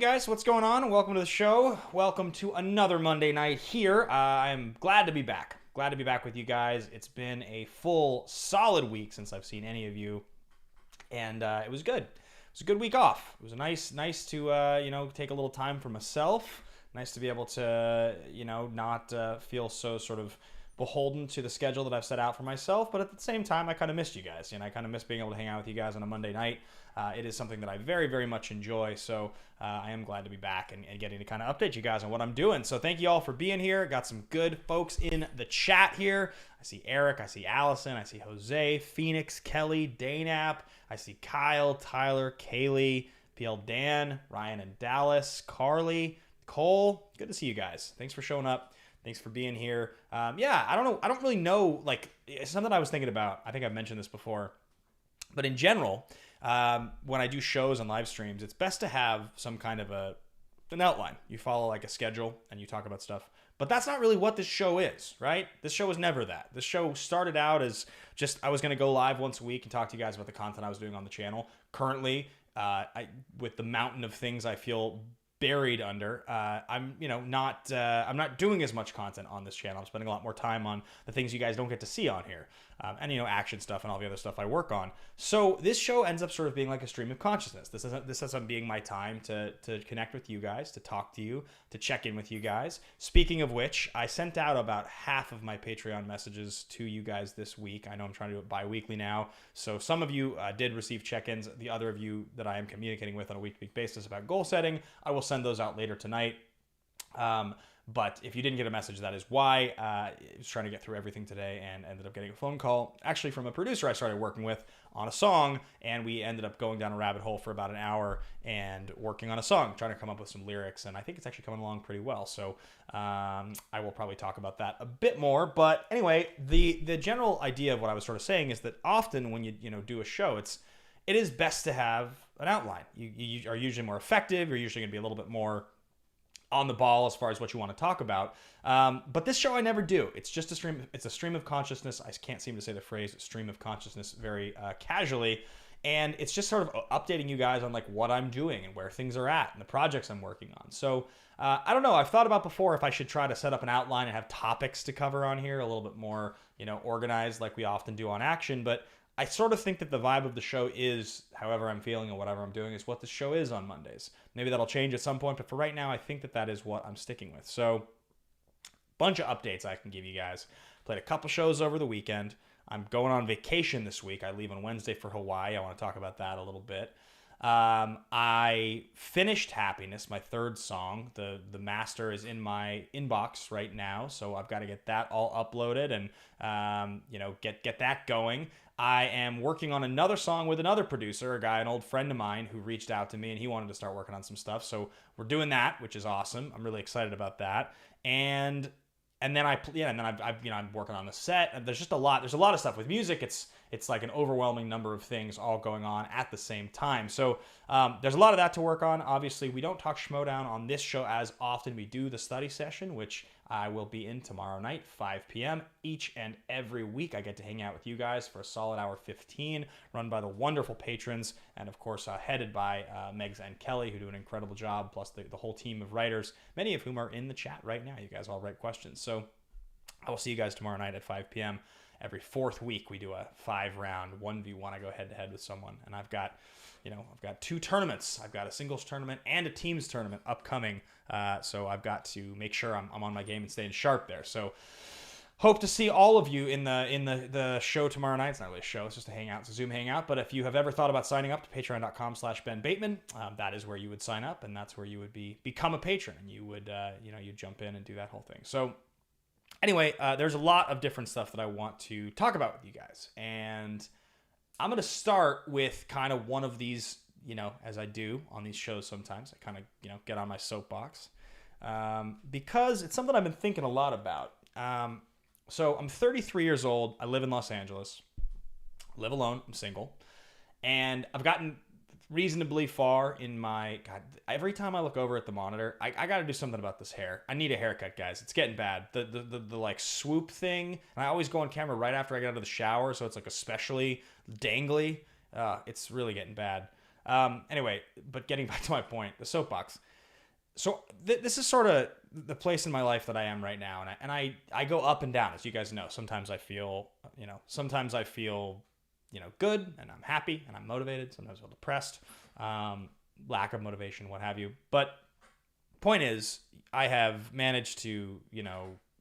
guys, what's going on? Welcome to the show. Welcome to another Monday night here. I'm glad to be back. Glad to be back with you guys. It's been a full, solid week since I've seen any of you, and it was good. It was a good week off. It was nice to take a little time for myself. Nice to be able to not feel so sort of beholden to the schedule that I've set out for myself, but at the same time, I kind of missed you guys, and I kind of miss being able to hang out with you guys on a Monday night. It is something that I very, very much enjoy, so I am glad to be back and getting to kind of update you guys on what I'm doing. So thank you all for being here. Got some good folks in the chat here. I see Eric, I see Allison, I see Jose, Phoenix, Kelly, Daynap, I see Kyle, Tyler, Kaylee, PL Dan, Ryan and Dallas, Carly, Cole. Good to see you guys. Thanks for showing up. Thanks for being here. I don't know. I don't really know. Like, it's something I was thinking about. I think I've mentioned this before. But in general, when I do shows and live streams, it's best to have some kind of an outline. You follow like a schedule and you talk about stuff. But that's not really what this show is, right? This show was never that. This show started out as just I was going to go live once a week and talk to you guys about the content I was doing on the channel. Currently, with the mountain of things I feel buried under, I'm not doing as much content on this channel. I'm spending a lot more time on the things you guys don't get to see on here, and action stuff and all the other stuff I work on. So this show ends up sort of being like a stream of consciousness. This ends up being my time to connect with you guys, to talk to you, to check in with you guys. Speaking of which, I sent out about half of my Patreon messages to you guys this week. I know I'm trying to do it bi-weekly now, so some of you did receive check-ins. The other of you that I am communicating with on a week-to-week basis about goal setting, I will send those out later tonight. But if you didn't get a message, that is why. I was trying to get through everything today and ended up getting a phone call, actually from a producer I started working with on a song, and we ended up going down a rabbit hole for about an hour and working on a song, trying to come up with some lyrics, and I think it's actually coming along pretty well. So I will probably talk about that a bit more. But anyway, the general idea of what I was sort of saying is that often when you do a show, it is best to have an outline. You are usually more effective. You're usually going to be a little bit more on the ball as far as what you want to talk about. But this show I never do. It's just a stream. It's a stream of consciousness. I can't seem to say the phrase stream of consciousness very casually. And it's just sort of updating you guys on like what I'm doing and where things are at and the projects I'm working on. So I don't know. I've thought about before if I should try to set up an outline and have topics to cover on here a little bit more, organized like we often do on Action. But I sort of think that the vibe of the show is, however I'm feeling or whatever I'm doing, is what the show is on Mondays. Maybe that'll change at some point, but for right now, I think that is what I'm sticking with. So, bunch of updates I can give you guys. Played a couple shows over the weekend. I'm going on vacation this week. I leave on Wednesday for Hawaii. I want to talk about that a little bit. I finished Happiness, my third song. The master is in my inbox right now, so I've got to get that all uploaded and get that going. I am working on another song with another producer, a guy, an old friend of mine who reached out to me and he wanted to start working on some stuff. So we're doing that, which is awesome. I'm really excited about that. And then I'm working on the set. And there's just a lot. There's a lot of stuff with music. It's like an overwhelming number of things all going on at the same time. So there's a lot of that to work on. Obviously, we don't talk Schmodown on this show as often. We do the study session, which I will be in tomorrow night, 5 p.m. Each and every week, I get to hang out with you guys for a solid hour 15, run by the wonderful patrons, and of course, headed by Megs and Kelly, who do an incredible job, plus the whole team of writers, many of whom are in the chat right now. You guys all write questions. So I will see you guys tomorrow night at 5 p.m. Every fourth week, we do a 5-round 1v1. I go head-to-head with someone, and I've got 2 tournaments. I've got a singles tournament and a teams tournament upcoming, so I've got to make sure I'm on my game and staying sharp there. So hope to see all of you in the show tomorrow night. It's not really a show, it's just a hangout. It's a Zoom hangout. But if you have ever thought about signing up to patreon.com/Ben Bateman, that is where you would sign up, and that's where you would become a patron, and you would you jump in and do that whole thing. So anyway, there's a lot of different stuff that I want to talk about with you guys, and I'm going to start with kind of one of these, as I do on these shows sometimes. I kind of, get on my soapbox because it's something I've been thinking a lot about. So I'm 33 years old. I live in Los Angeles. Live alone. I'm single. And I've gotten reasonably far in my... God, every time I look over at the monitor, I got to do something about this hair. I need a haircut, guys. It's getting bad. The like swoop thing, and I always go on camera right after I get out of the shower, so it's like especially dangly. It's really getting bad. Anyway, but getting back to my point, the soapbox. So this is sort of the place in my life that I am right now, and I go up and down, as you guys know. Sometimes I feel, good, and I'm happy, and I'm motivated. Sometimes I feel depressed, lack of motivation, what have you. But point is, I have managed to,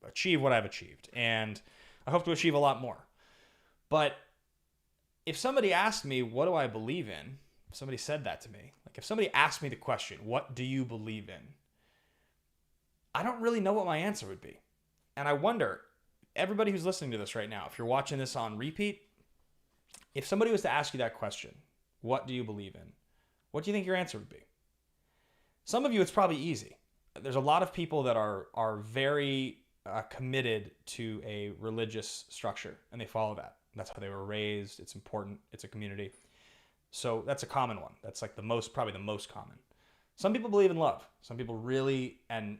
achieve what I've achieved, and I hope to achieve a lot more. But if somebody asked me, what do I believe in? If somebody said that to me, like if somebody asked me the question, what do you believe in? I don't really know what my answer would be. And I wonder, everybody who's listening to this right now, if you're watching this on repeat, if somebody was to ask you that question, what do you believe in? What do you think your answer would be? Some of you, it's probably easy. There's a lot of people that are very committed to a religious structure, and they follow that. That's how they were raised. It's important. It's a community. So that's a common one. That's like probably the most common. Some people believe in love. Some people really, and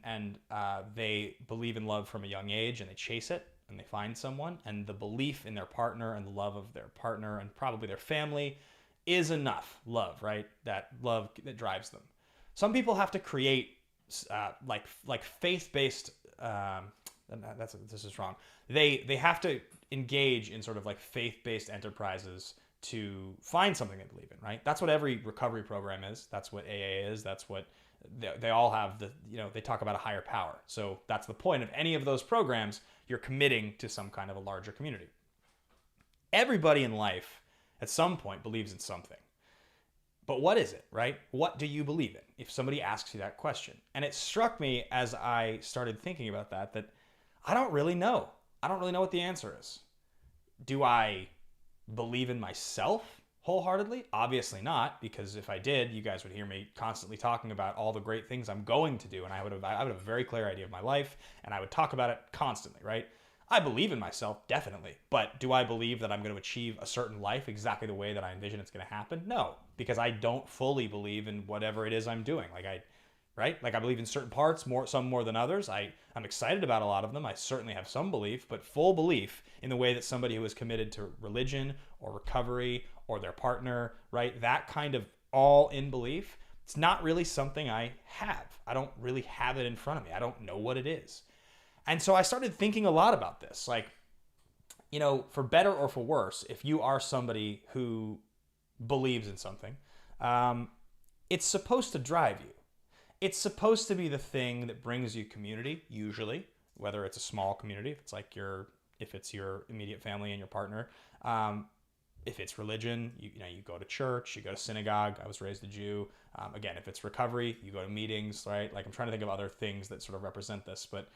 they believe in love from a young age, and they chase it, and they find someone, and the belief in their partner and the love of their partner and probably their family is enough love, right? That love that drives them. Some people have to create like faith-based. This is wrong. They have to engage in sort of like faith-based enterprises to find something they believe in, right? That's what every recovery program is. That's what AA is. That's what they all have. They talk about a higher power. So that's the point of any of those programs. You're committing to some kind of a larger community. Everybody in life at some point believes in something. But what is it, right? What do you believe in? If somebody asks you that question. And it struck me as I started thinking about that I don't really know. I don't really know what the answer is. Do I believe in myself wholeheartedly? Obviously not, because if I did, you guys would hear me constantly talking about all the great things I'm going to do, and I would have a very clear idea of my life, and I would talk about it constantly, right? I believe in myself, definitely, but do I believe that I'm going to achieve a certain life exactly the way that I envision it's going to happen? No, because I don't fully believe in whatever it is I'm doing. Right? Like I believe in certain parts, some more than others. I'm excited about a lot of them. I certainly have some belief, but full belief in the way that somebody who is committed to religion or recovery or their partner, right? That kind of all in belief, it's not really something I have. I don't really have it in front of me. I don't know what it is. And so I started thinking a lot about this. Like, for better or for worse, if you are somebody who believes in something, it's supposed to drive you. It's supposed to be the thing that brings you community, usually, whether it's a small community, if it's your immediate family and your partner. If it's religion, you go to church, you go to synagogue. I was raised a Jew. Again, if it's recovery, you go to meetings, right? Like I'm trying to think of other things that sort of represent this, but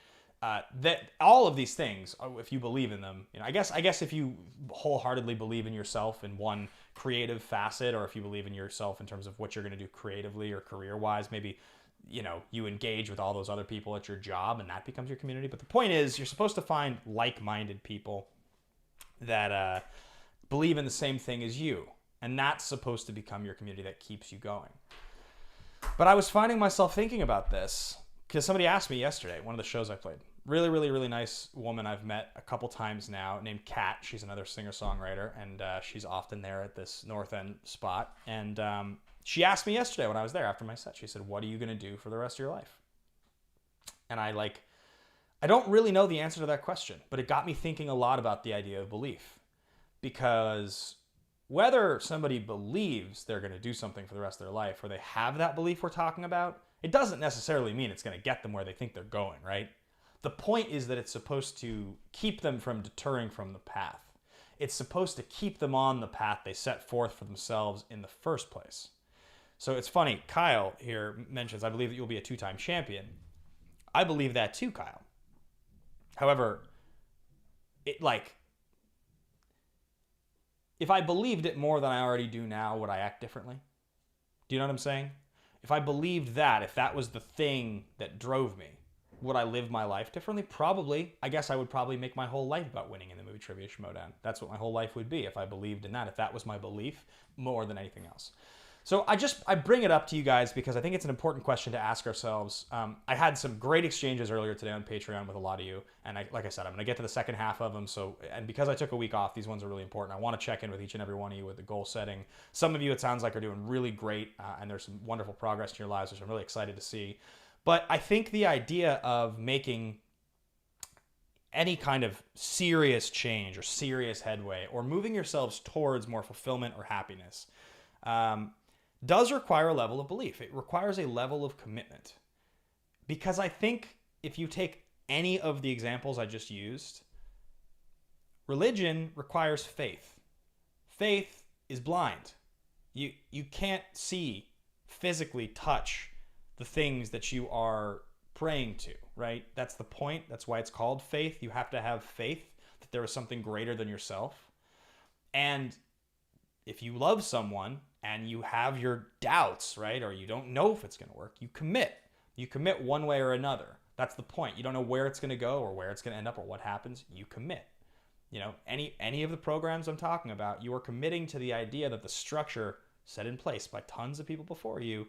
that all of these things, if you believe in them, I guess if you wholeheartedly believe in yourself in one creative facet, or if you believe in yourself in terms of what you're going to do creatively or career-wise, maybe you engage with all those other people at your job and that becomes your community. But the point is, you're supposed to find like-minded people that believe in the same thing as you. And that's supposed to become your community that keeps you going. But I was finding myself thinking about this because somebody asked me yesterday, one of the shows I played. Really, really, really nice woman I've met a couple times now named Kat. She's another singer-songwriter, and she's often there at this North End spot. And she asked me yesterday when I was there after my set, she said, what are you going to do for the rest of your life? And I don't really know the answer to that question, but it got me thinking a lot about the idea of belief. Because whether somebody believes they're going to do something for the rest of their life, or they have that belief we're talking about, it doesn't necessarily mean it's going to get them where they think they're going, right? The point is that it's supposed to keep them from deterring from the path. It's supposed to keep them on the path they set forth for themselves in the first place. So it's funny, Kyle here mentions, I believe that you'll be a 2-time champion. I believe that too, Kyle. However, if I believed it more than I already do now, would I act differently? Do you know what I'm saying? If I believed that, if that was the thing that drove me, would I live my life differently? Probably. I guess I would probably make my whole life about winning in the movie Trivia Schmodown. That's what my whole life would be if I believed in that, if that was my belief more than anything else. So I bring it up to you guys because I think it's an important question to ask ourselves. I had some great exchanges earlier today on Patreon with a lot of you, and like I said, I'm going to get to the second half of them. And because I took a week off, these ones are really important. I want to check in with each and every one of you with the goal setting. Some of you, it sounds like, are doing really great, and there's some wonderful progress in your lives, which I'm really excited to see. But I think the idea of making any kind of serious change or serious headway or moving yourselves towards more fulfillment or happiness does require a level of belief. It requires a level of commitment. Because I think if you take any of the examples I just used, religion requires faith. Faith is blind. You can't see, physically touch the things that you are praying to, right? That's the point. That's why it's called faith. You have to have faith that there is something greater than yourself. And if you love someone and you have your doubts, right, or you don't know if it's going to work, you commit. You commit one way or another. That's the point. You don't know where it's going to go or where it's going to end up or what happens. You commit. You know, any of the programs I'm talking about, you are committing to the idea that the structure set in place by tons of people before you,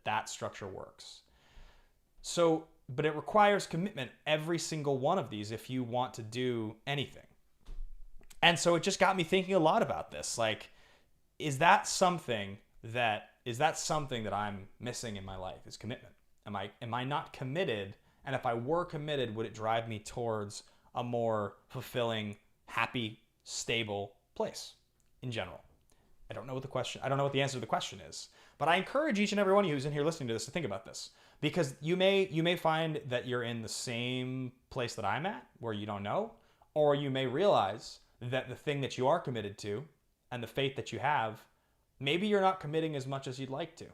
that structure works. So, but it requires commitment, every single one of these, if you want to do anything. And so it just got me thinking a lot about this. Like, is that something that I'm missing in my life, is commitment? Am I not committed? And if I were committed, would it drive me towards a more fulfilling, happy, stable place in general? I don't know what the answer to the question is, but I encourage each and every one of you who's in here listening to this to think about this, because you may find that you're in the same place that I'm at, where you don't know, or you may realize that the thing that you are committed to and the faith that you have, maybe you're not committing as much as you'd like to.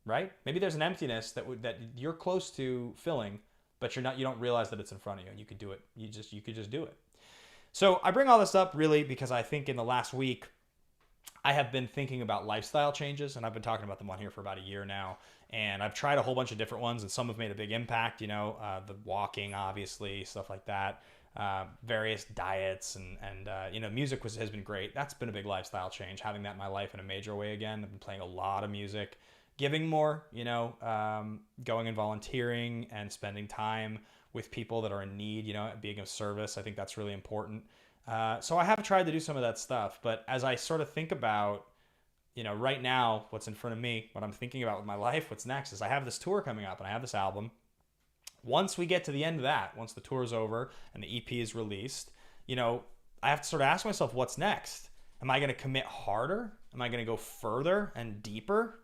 Right? Maybe there's an emptiness that you're close to filling, but you don't realize that it's in front of you, and you could do it. You could just do it. So I bring all this up really because I think in the last week I have been thinking about lifestyle changes, and I've been talking about them on here for about a year now. And I've tried a whole bunch of different ones, and some have made a big impact. You know, the walking, obviously, stuff like that. Various diets and you know, music has been great. That's been a big lifestyle change, having that in my life in a major way again. I've been playing a lot of music. Giving more, you know, going and volunteering and spending time with people that are in need, you know, being of service. I think that's really important. So I have tried to do some of that stuff. But as I sort of think about, you know, right now, what's in front of me, what I'm thinking about with my life, what's next is I have this tour coming up and I have this album. Once we get to the end of that, once the tour is over and the EP is released, you know, I have to sort of ask myself, what's next? Am I going to commit harder? Am I going to go further and deeper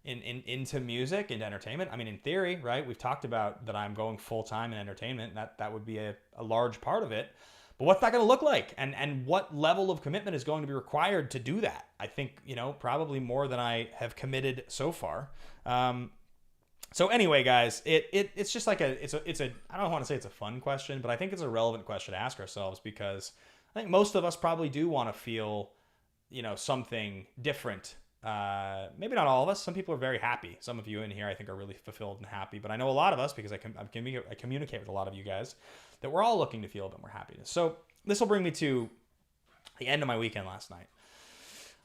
into music, into entertainment? I mean, in theory, right? We've talked about that I'm going full-time in entertainment. That would be a large part of it. But what's that going to look like? And what level of commitment is going to be required to do that? I think, you know, probably more than I have committed so far. So anyway, guys, it's just like it's a I don't want to say it's a fun question, but I think it's a relevant question to ask ourselves, because I think most of us probably do want to feel, you know, something different. Maybe not all of us. Some people are very happy. Some of you in here, I think, are really fulfilled and happy. But I know a lot of us, because I communicate with a lot of you guys, that we're all looking to feel a bit more happiness. So this will bring me to the end of my weekend last night.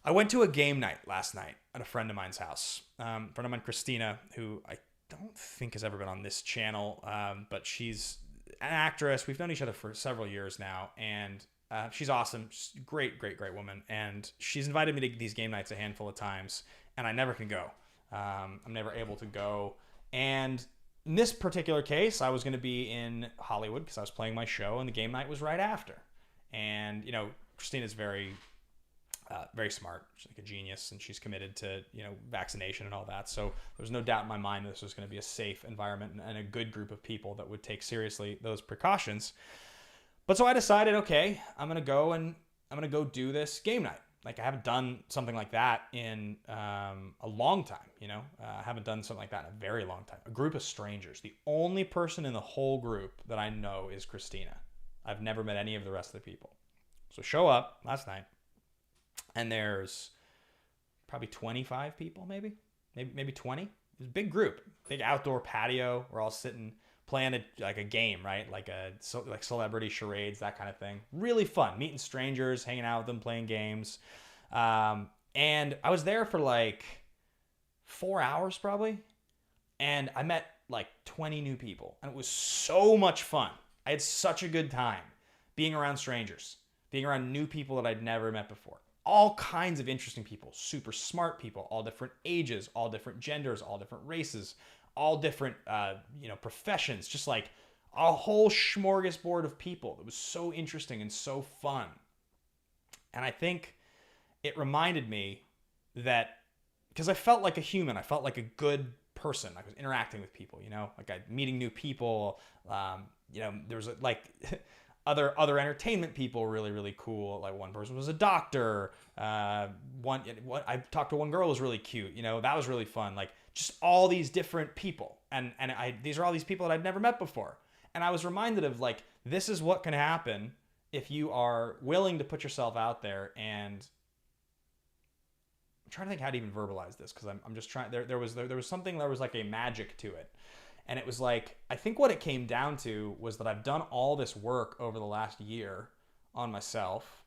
I went to a game night last night at a friend of mine's house. A friend of mine, Christina, who I don't think has ever been on this channel, but she's an actress. We've known each other for several years now, and she's awesome. She's a great woman. And she's invited me to these game nights a handful of times, and I never can go. I'm never able to go. And in this particular case, I was going to be in Hollywood because I was playing my show, and the game night was right after. And, you know, Christina's very smart. She's like a genius, and she's committed to, you know, vaccination and all that. So there's no doubt in my mind that this was going to be a safe environment and a good group of people that would take seriously those precautions. But so I decided, okay, I'm going to go do this game night. Like, I haven't done something like that in a long time, you know. I haven't done something like that in a very long time. A group of strangers. The only person in the whole group that I know is Christina. I've never met any of the rest of the people. So show up last night, and there's probably 25 people, maybe 20. It's a big group, big outdoor patio. We're all sitting, playing a game, right? Like celebrity charades, that kind of thing. Really fun, meeting strangers, hanging out with them, playing games. And I was there for like 4 hours probably, and I met like 20 new people, and it was so much fun. I had such a good time being around strangers, being around new people that I'd never met before. All kinds of interesting people, super smart people, all different ages, all different genders, all different races, all different, professions, just like a whole smorgasbord of people. It was so interesting and so fun. And I think it reminded me that, because I felt like a human, I felt like a good person. I was interacting with people, like I meeting new people. There was like other entertainment people, really, really cool. Like one person was a doctor. I talked to one girl who was really cute. That was really fun. Like just all these different people. And these are all these people that I'd never met before. And I was reminded of like, this is what can happen if you are willing to put yourself out there. And I'm trying to think how to even verbalize this, because I'm just trying. There was something, there was like a magic to it. And it was like, I think what it came down to was that I've done all this work over the last year on myself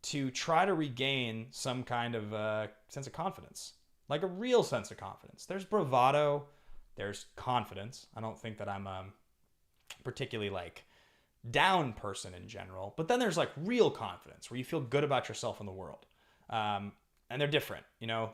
to try to regain some kind of sense of confidence, like a real sense of confidence. There's bravado, there's confidence. I don't think that I'm particularly like down person in general, but then there's like real confidence where you feel good about yourself in the world. And they're different,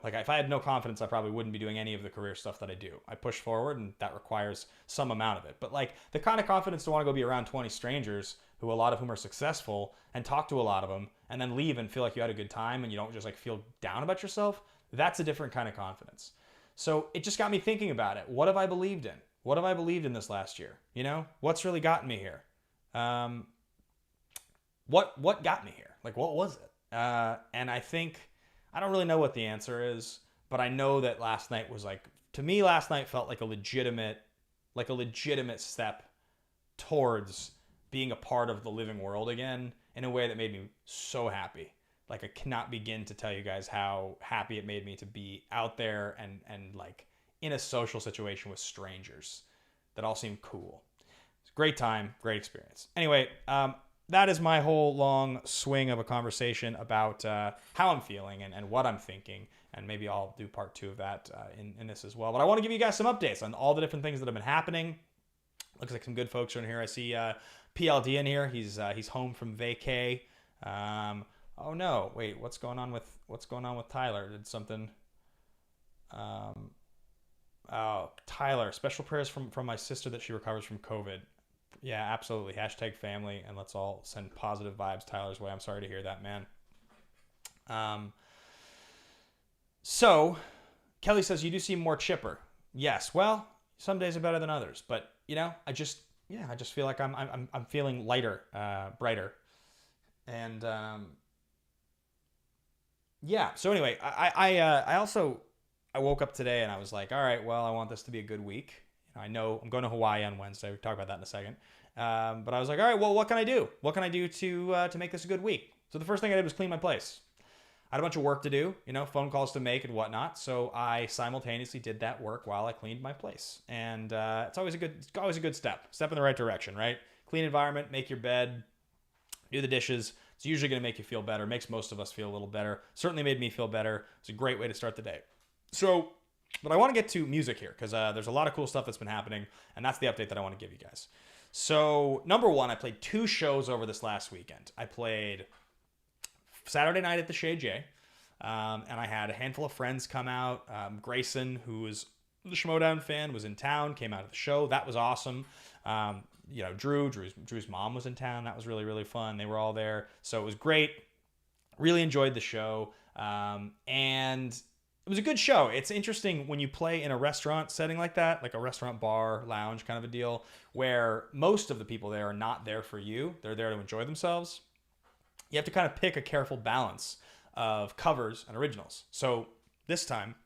like if I had no confidence, I probably wouldn't be doing any of the career stuff that I do. I push forward and that requires some amount of it. But like the kind of confidence to want to go be around 20 strangers, who a lot of whom are successful, and talk to a lot of them and then leave and feel like you had a good time and you don't just like feel down about yourself. That's a different kind of confidence. So it just got me thinking about it. What have I believed in? What have I believed in this last year? What's really gotten me here? What got me here? Like, what was it? And I think, I don't really know what the answer is, but I know that last night was like, to me, last night felt like a legitimate step towards being a part of the living world again in a way that made me so happy. Like I cannot begin to tell you guys how happy it made me to be out there and like in a social situation with strangers that all seemed cool. It's a great time, great experience. Anyway, that is my whole long swing of a conversation about how I'm feeling and what I'm thinking. And maybe I'll do part 2 of that in this as well. But I want to give you guys some updates on all the different things that have been happening. Looks like some good folks are in here. I see PLD in here. He's home from vacay. Oh no, wait, what's going on with Tyler? Did something? Oh, Tyler, special prayers from my sister that she recovers from COVID. Yeah, absolutely. Hashtag family, and let's all send positive vibes Tyler's way. I'm sorry to hear that, man. So Kelly says you do seem more chipper. Yes, well, some days are better than others, but I just feel like I'm feeling lighter, brighter, and yeah. So anyway, I woke up today and I was like, all right, well, I want this to be a good week. I know I'm going to Hawaii on Wednesday. We'll talk about that in a second. But I was like, all right, well, what can I do? What can I do to make this a good week? So the first thing I did was clean my place. I had a bunch of work to do, phone calls to make and whatnot. So I simultaneously did that work while I cleaned my place. And it's always a good step in the right direction, right? Clean environment, make your bed, do the dishes. It's usually going to make you feel better. Makes most of us feel a little better. Certainly made me feel better. It's a great way to start the day. So, but I want to get to music here because there's a lot of cool stuff that's been happening, and that's the update that I want to give you guys. So, number one, I played 2 shows over this last weekend. I played Saturday night at the Chez J, and I had a handful of friends come out. Grayson, who is the Schmodown fan, was in town, came out of the show. That was awesome. Drew's mom was in town. That was really, really fun. They were all there. So it was great. Really enjoyed the show. And it was a good show. It's interesting when you play in a restaurant setting like that, like a restaurant bar, lounge kind of a deal, where most of the people there are not there for you. They're there to enjoy themselves. You have to kind of pick a careful balance of covers and originals. So this time,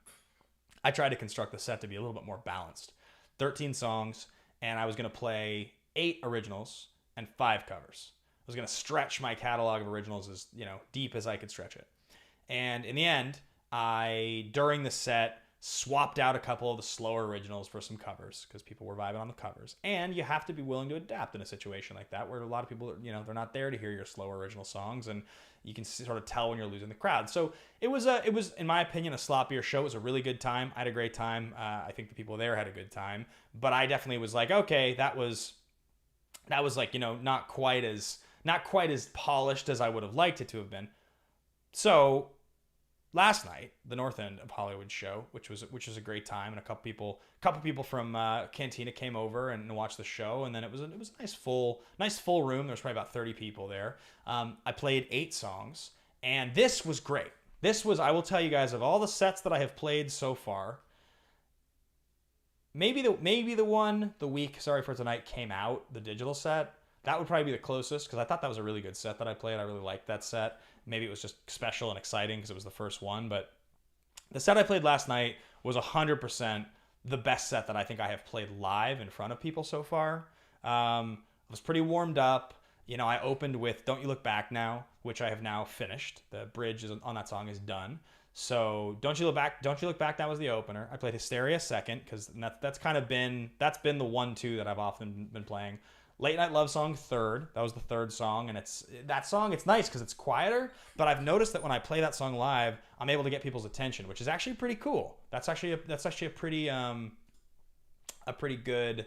I tried to construct the set to be a little bit more balanced. 13 songs, and I was going to play 8 originals and 5 covers. I was going to stretch my catalog of originals as deep as I could stretch it. And in the end, I, during the set, swapped out a couple of the slower originals for some covers because people were vibing on the covers. And you have to be willing to adapt in a situation like that where a lot of people, they're not there to hear your slower original songs, and you can sort of tell when you're losing the crowd. So it was, in my opinion, a sloppier show. It was a really good time. I had a great time. I think the people there had a good time. But I definitely was like, okay, that was like, not quite as polished as I would have liked it to have been. So last night, the North End of Hollywood show, which was a great time, and a couple people from Cantina came over and watched the show, and then it was a nice full room. There was probably about 30 people there. I played 8 songs, and this was great. This was, I will tell you guys, of all the sets that I have played so far, maybe the week Sorry for Tonight came out, the digital set, that would probably be the closest, because I thought that was a really good set that I played. I really liked that set. Maybe it was just special and exciting because it was the first one, but the set I played last night was 100% the best set that I think I have played live in front of people so far. I was pretty warmed up. You know, I opened with Don't You Look Back Now, which I have now finished. The bridge on that song is done. So Don't You Look Back Now was the opener. I played Hysteria second, because that's been the 1-2 that I've often been playing. Late Night Love Song third. That was the third song, and it's nice because it's quieter, but I've noticed that when I play that song live, I'm able to get people's attention, which is actually pretty cool. That's actually a pretty good,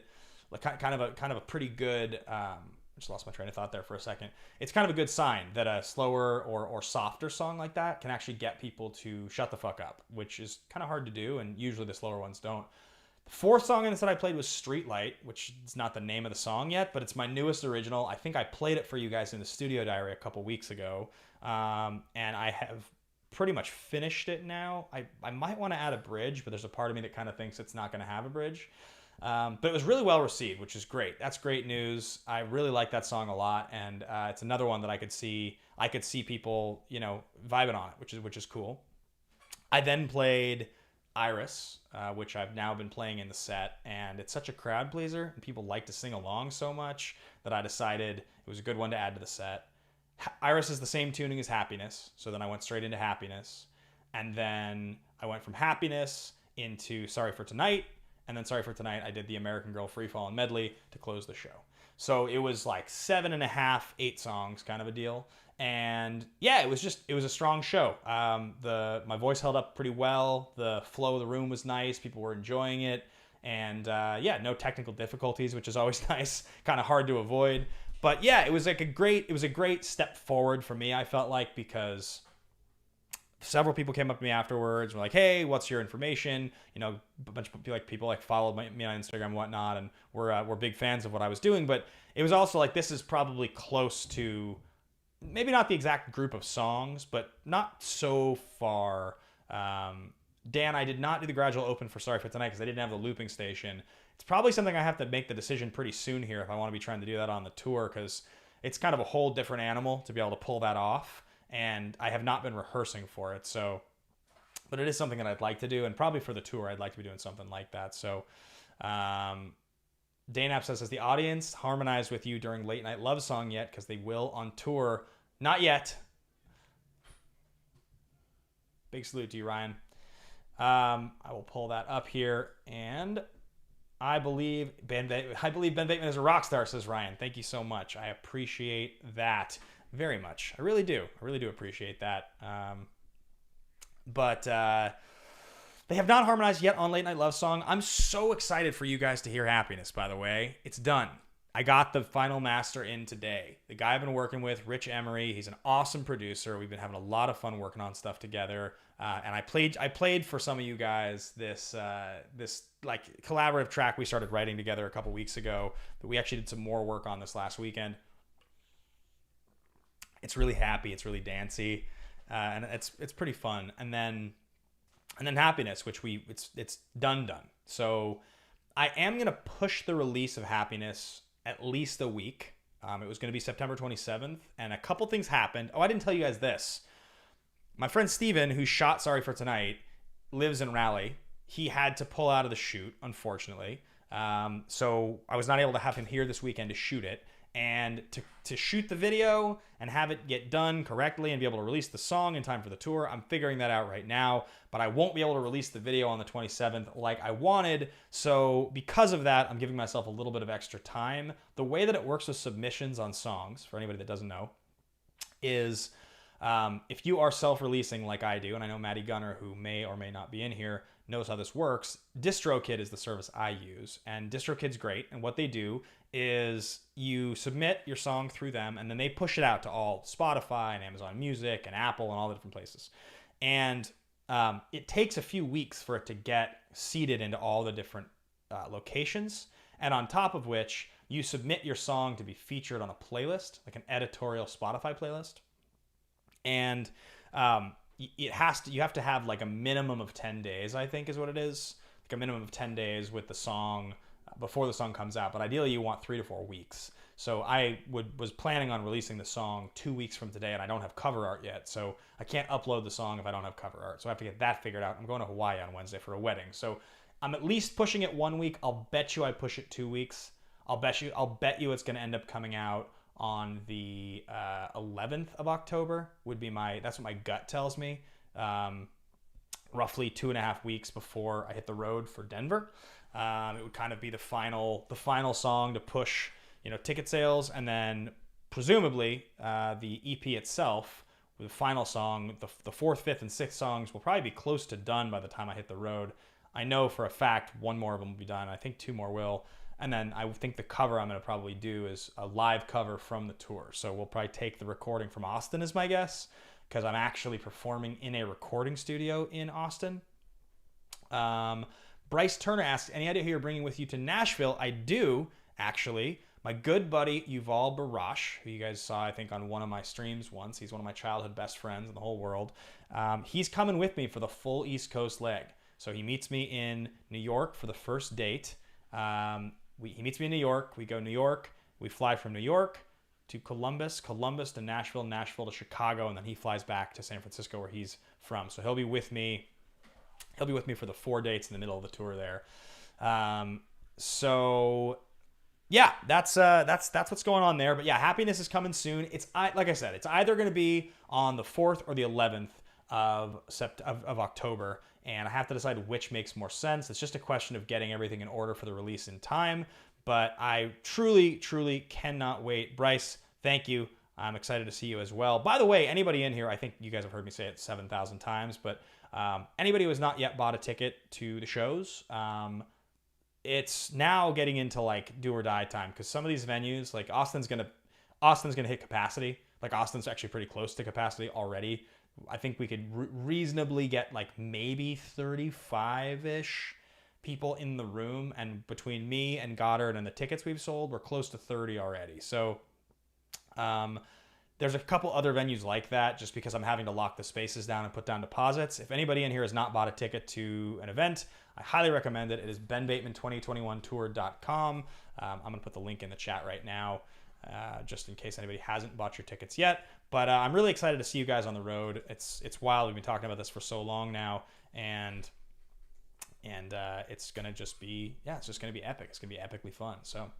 like kind of a pretty good, I just lost my train of thought there for a second. It's kind of a good sign that a slower or softer song like that can actually get people to shut the fuck up, which is kind of hard to do, and usually the slower ones don't. The fourth song in this that I played was Streetlight, which is not the name of the song yet, but it's my newest original. I think I played it for you guys in the studio diary a couple weeks ago, and I have pretty much finished it now. I might want to add a bridge, but there's a part of me that kind of thinks it's not going to have a bridge. But it was really well received, which is great. That's great news. I really like that song a lot, and it's another one that I could see people, you know, vibing on it, which is cool. I then played Iris, which I've now been playing in the set, and it's such a crowd pleaser, and people like to sing along so much that I decided it was a good one to add to the set. Iris is the same tuning as Happiness, so then I went straight into Happiness, and then I went from Happiness into Sorry for Tonight, and then Sorry for Tonight I did the American Girl Free Fall and Medley to close the show. So it was like 7.5, 8 songs kind of a deal. And yeah, it was a strong show. My voice held up pretty well. The flow of the room was nice. People were enjoying it. And no technical difficulties, which is always nice, kind of hard to avoid. But yeah, it was a great step forward for me, I felt like, because several people came up to me afterwards and were like, hey, what's your information? You know, a bunch of people followed me on Instagram and whatnot, and were big fans of what I was doing. But it was also like, this is probably close to, maybe not the exact group of songs, but not so far. Dan, I did not do the gradual open for Sorry for Tonight because I didn't have the looping station. It's probably something I have to make the decision pretty soon here if I want to be trying to do that on the tour, because it's kind of a whole different animal to be able to pull that off, and I have not been rehearsing for it. So, but it is something that I'd like to do, and probably for the tour I'd like to be doing something like that. So Daynap says, has the audience harmonized with you during Late Night Love Song yet? Because they will on tour. Not yet. Big salute to you, Ryan. I will pull that up here, and I believe Ben Bateman is a rock star, says Ryan. Thank you so much. I appreciate that very much. I really do. I really do appreciate that. But they have not harmonized yet on Late Night Love Song. I'm so excited for you guys to hear Happiness, by the way. It's done. I got the final master in today. The guy I've been working with, Rich Emery, he's an awesome producer. We've been having a lot of fun working on stuff together. And I played for some of you guys this like collaborative track we started writing together a couple weeks ago that we actually did some more work on this last weekend. It's really happy. It's really dancey. And it's pretty fun. And then Happiness, which it's done. So I am going to push the release of Happiness at least a week. It was going to be September 27th, and a couple things happened. Oh, I didn't tell you guys this. My friend Steven, who shot Sorry for Tonight, lives in Raleigh. He had to pull out of the shoot, unfortunately. So I was not able to have him here this weekend to shoot it. And to shoot the video and have it get done correctly and be able to release the song in time for the tour, I'm figuring that out right now. But I won't be able to release the video on the 27th like I wanted. So because of that, I'm giving myself a little bit of extra time. The way that it works with submissions on songs, for anybody that doesn't know, is if you are self-releasing like I do, and I know Maddie Gunner, who may or may not be in here, knows how this works. DistroKid is the service I use, and DistroKid's great. And what they do is you submit your song through them, and then they push it out to all Spotify and Amazon Music and Apple and all the different places. And it takes a few weeks for it to get seeded into all the different locations. And on top of which, you submit your song to be featured on a playlist, like an editorial Spotify playlist. And you have to have like a minimum of 10 days, I think is what it is. Like a minimum of 10 days with the song before the song comes out. But ideally, you want 3 to 4 weeks. So I was planning on releasing the song 2 weeks from today, and I don't have cover art yet. So I can't upload the song if I don't have cover art. So I have to get that figured out. I'm going to Hawaii on Wednesday for a wedding. So I'm at least pushing it 1 week. I'll bet you I push it 2 weeks. I'll bet you it's going to end up coming out on the 11th of October. That's what my gut tells me. Roughly 2.5 weeks before I hit the road for Denver. It would kind of be the final song to push, ticket sales, and then presumably the EP itself, with the final song, the 4th, 5th, and 6th songs will probably be close to done by the time I hit the road. I know for a fact one more of them will be done. I think 2 more will. And then I think the cover I'm going to probably do is a live cover from the tour. So we'll probably take the recording from Austin is my guess, because I'm actually performing in a recording studio in Austin. Bryce Turner asks, any idea who you're bringing with you to Nashville? I do, actually. My good buddy, Yuval Barash, who you guys saw, I think, on one of my streams once. He's one of my childhood best friends in the whole world. He's coming with me for the full East Coast leg. So he meets me in New York for the first date. He meets me in New York. We go New York. We fly from New York to Columbus to Nashville, Nashville to Chicago, and then he flies back to San Francisco where he's from. So he'll be with me. He'll be with me for the 4 dates in the middle of the tour there. So yeah, that's what's going on there. But yeah, Happiness is coming soon. Like I said, it's either going to be on the 4th or the 11th of October. And I have to decide which makes more sense. It's just a question of getting everything in order for the release in time. But I truly, truly cannot wait. Bryce, thank you. I'm excited to see you as well. By the way, anybody in here, I think you guys have heard me say it 7,000 times, but anybody who has not yet bought a ticket to the shows, it's now getting into like do or die time, because some of these venues, like Austin's gonna hit capacity. Like Austin's actually pretty close to capacity already. I think we could reasonably get like maybe 35-ish people in the room, and between me and Goddard and the tickets we've sold, we're close to 30 already. So there's a couple other venues like that, just because I'm having to lock the spaces down and put down deposits. If anybody in here has not bought a ticket to an event, I highly recommend it. It is benbateman2021tour.com. I'm going to put the link in the chat right now, just in case anybody hasn't bought your tickets yet. But I'm really excited to see you guys on the road. It's wild. We've been talking about this for so long now, and it's gonna just be epic. It's gonna be epically fun. So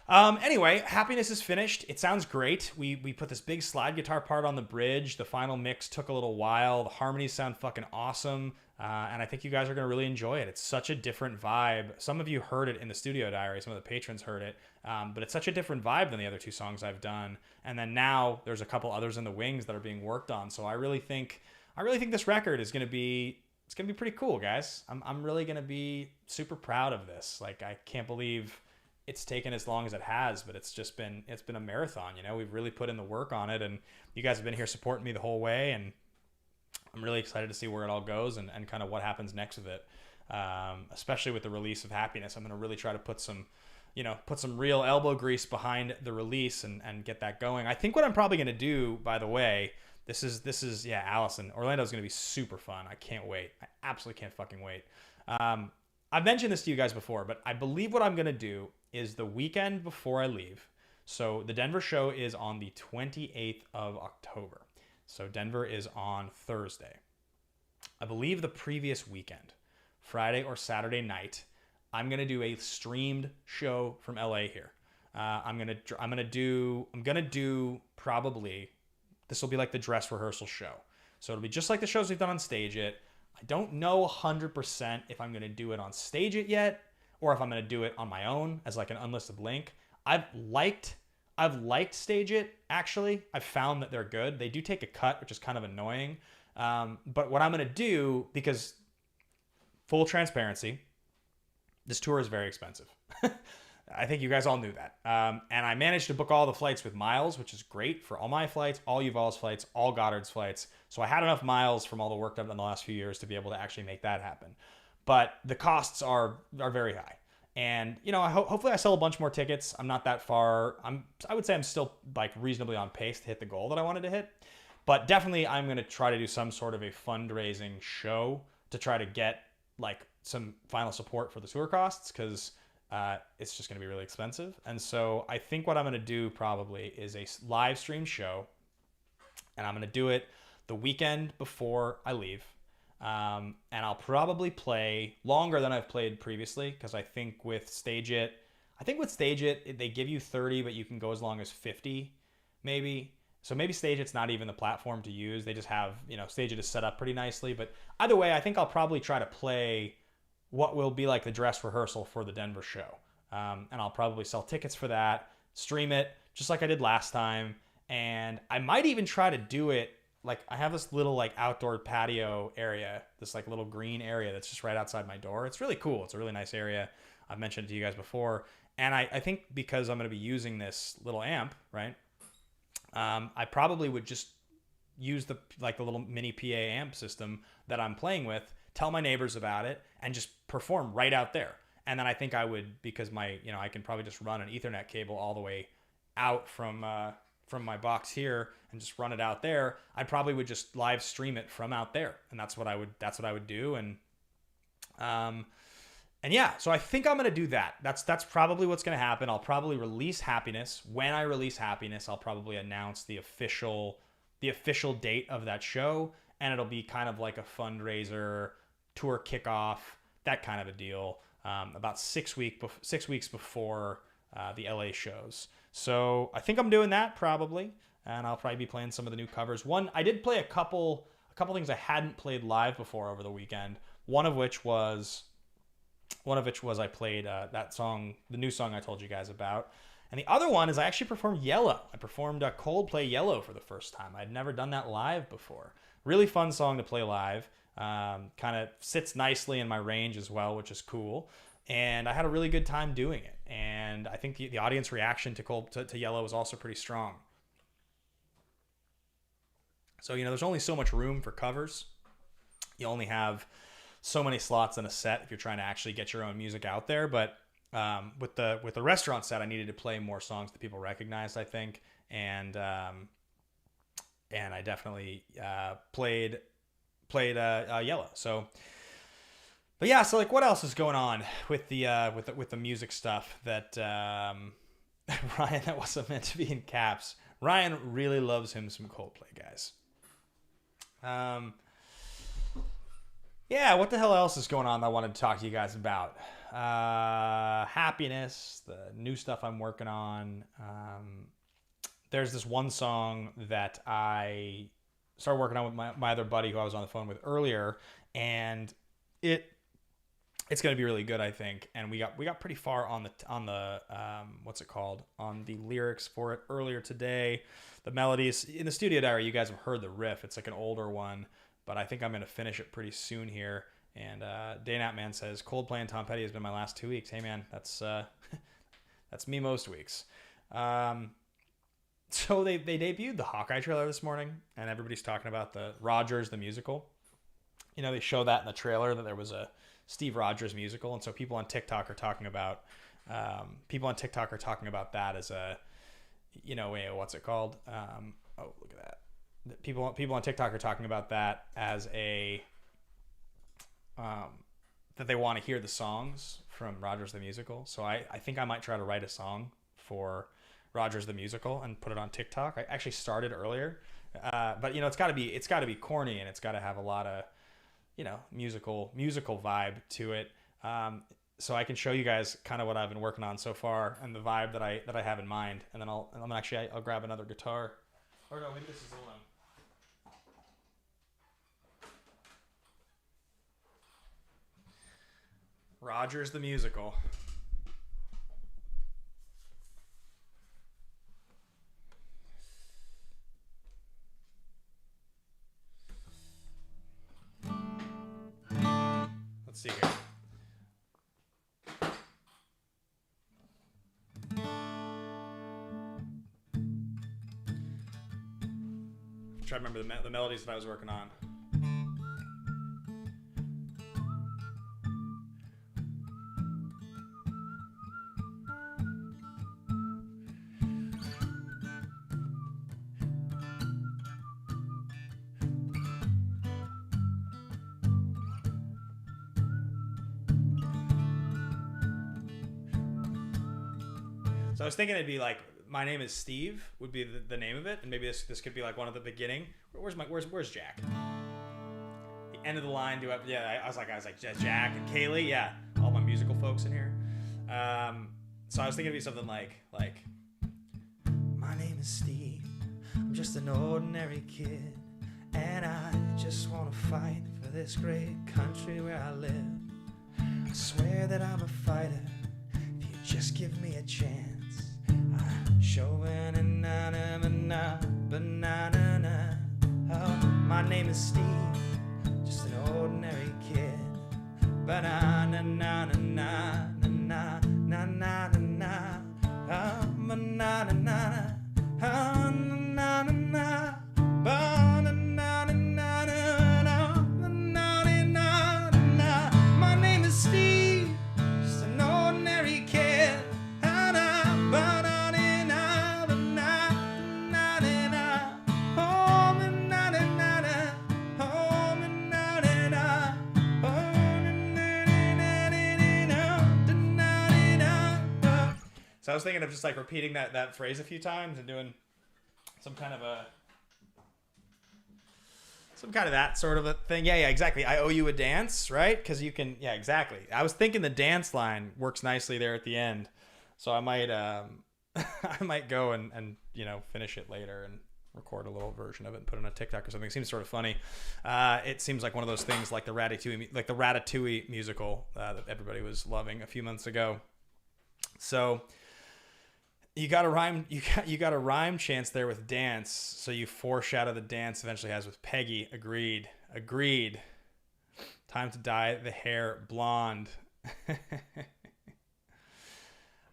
anyway, Happiness is finished. It sounds great. We put this big slide guitar part on the bridge. The final mix took a little while. The harmonies sound fucking awesome. And I think you guys are going to really enjoy it. It's such a different vibe. Some of you heard it in the studio diary. Some of the patrons heard it. But it's such a different vibe than the other 2 songs I've done. And then now there's a couple others in the wings that are being worked on. So I really think this record is going to be, it's going to be pretty cool, guys. I'm really going to be super proud of this. Like, I can't believe it's taken as long as it has, but it's been a marathon. We've really put in the work on it, and you guys have been here supporting me the whole way, and I'm really excited to see where it all goes and kind of what happens next with it. Especially with the release of Happiness. I'm going to really try to put some real elbow grease behind the release and get that going. I think what I'm probably going to do, by the way, this is Allison. Orlando's going to be super fun. I can't wait. I absolutely can't fucking wait. I've mentioned this to you guys before, but I believe what I'm going to do is the weekend before I leave. So the Denver show is on the 28th of October. So Denver is on Thursday. I believe the previous weekend, Friday or Saturday night, I'm going to do a streamed show from LA here. I'm going to do probably, this will be like the dress rehearsal show. So it'll be just like the shows we've done on Stage It. I don't know 100% if I'm going to do it on Stage It yet, or if I'm going to do it on my own as like an unlisted link. I've liked Stage It, actually. I've found that they're good. They do take a cut, which is kind of annoying. But what I'm going to do, because full transparency, this tour is very expensive. I think you guys all knew that. And I managed to book all the flights with miles, which is great for all my flights, all Yuval's flights, all Goddard's flights. So I had enough miles from all the work I've done the last few years to be able to actually make that happen. But the costs are very high. And hopefully I sell a bunch more tickets. I'm not that far. I would say I'm still like reasonably on pace to hit the goal that I wanted to hit. But definitely I'm going to try to do some sort of a fundraising show to try to get like some final support for the tour costs, because it's just going to be really expensive. And so I think what I'm going to do probably is a live stream show, and I'm going to do it the weekend before I leave. And I'll probably play longer than I've played previously, because I think with Stage It, they give you 30, but you can go as long as 50, maybe. So maybe Stage It's not even the platform to use. They just have, Stage It is set up pretty nicely. But either way, I think I'll probably try to play what will be like the dress rehearsal for the Denver show. And I'll probably sell tickets for that, stream it, just like I did last time. And I might even try to do it, like I have this little like outdoor patio area, this like little green area that's just right outside my door. It's really cool. It's a really nice area. I've mentioned it to you guys before. And I think because I'm going to be using this little amp, right? I probably would just use the little mini PA amp system that I'm playing with, tell my neighbors about it, and just perform right out there. And then I think I would, because I can probably just run an Ethernet cable all the way out from my box here and just run it out there. I probably would just live stream it from out there, and that's what I would do. And yeah, so I think I'm gonna do that. That's probably what's gonna happen. I'll probably release Happiness. When I release Happiness, I'll probably announce the official date of that show, and it'll be kind of like a fundraiser, tour kickoff, that kind of a deal. About 6 weeks before the LA shows. So I think I'm doing that probably, and I'll probably be playing some of the new covers. I did play a couple things I hadn't played live before over the weekend. One of which was I played that song, the new song I told you guys about. And the other one is I actually performed Yellow. I performed Coldplay Yellow for the first time. I'd never done that live before. Really fun song to play live. Kind of sits nicely in my range as well, which is cool. And I had a really good time doing it. And I think the audience reaction to Yellow was also pretty strong. So, there's only so much room for covers. You only have so many slots in a set if you're trying to actually get your own music out there. But with the restaurant set, I needed to play more songs that people recognized, I think. And I definitely played Yellow. So, but yeah, so like, what else is going on with the music stuff that Ryan, that wasn't meant to be in caps. Ryan really loves him some Coldplay, guys. Yeah, what the hell else is going on that I wanted to talk to you guys about? Happiness, the new stuff I'm working on. There's this one song that I started working on with my other buddy who I was on the phone with earlier, and it's going to be really good, I think. And we got pretty far on the what's it called, on the lyrics for it earlier today. The melodies in the studio diary, you guys have heard the riff. It's like an older one, but I think I'm going to finish it pretty soon here. And Daynat says Coldplay and Tom Petty has been my last 2 weeks. Hey man, that's me most weeks. So they debuted the Hawkeye trailer this morning, and everybody's talking about the Rogers the musical. They show that in the trailer that there was a Steve Rogers musical, and so people on TikTok are talking about that as a, what's it called? Oh, look at that. People on TikTok are talking about that as a that they want to hear the songs from Rogers the musical. So I think I might try to write a song for Rogers the musical and put it on TikTok. I actually started earlier, but it's got to be corny, and it's got to have a lot of musical vibe to it. So I can show you guys kind of what I've been working on so far and the vibe that I have in mind, and then I'll grab another guitar. Or no, maybe this is the one. Rogers the musical. Let's see here. try to remember the melodies that I was working on. So I was thinking it'd be like, "My name is Steve" would be the name of it, and maybe this could be like one at the beginning. Where's Jack? The end of the line. I was like Jack and Kaylee. Yeah, all my musical folks in here. So I was thinking it'd be something like, "My name is Steve. I'm just an ordinary kid, and I just want to fight for this great country where I live. I swear that I'm a fighter. If you just give me a chance. Oh, my name is Steve, just an ordinary kid. My name is Steve, just an ordinary kid. So I was thinking of just like repeating that phrase a few times and doing some kind of that sort of a thing. Yeah, exactly. I owe you a dance, right? Because you can. Yeah, exactly. I was thinking the dance line works nicely there at the end, so I might I might go and finish it later and record a little version of it and put it on a TikTok or something. It seems sort of funny. It seems like one of those things like the Ratatouille musical that everybody was loving a few months ago. So you got a rhyme. You got a rhyme chance there with dance. So you foreshadow the dance eventually has with Peggy. Agreed. Time to dye the hair blonde.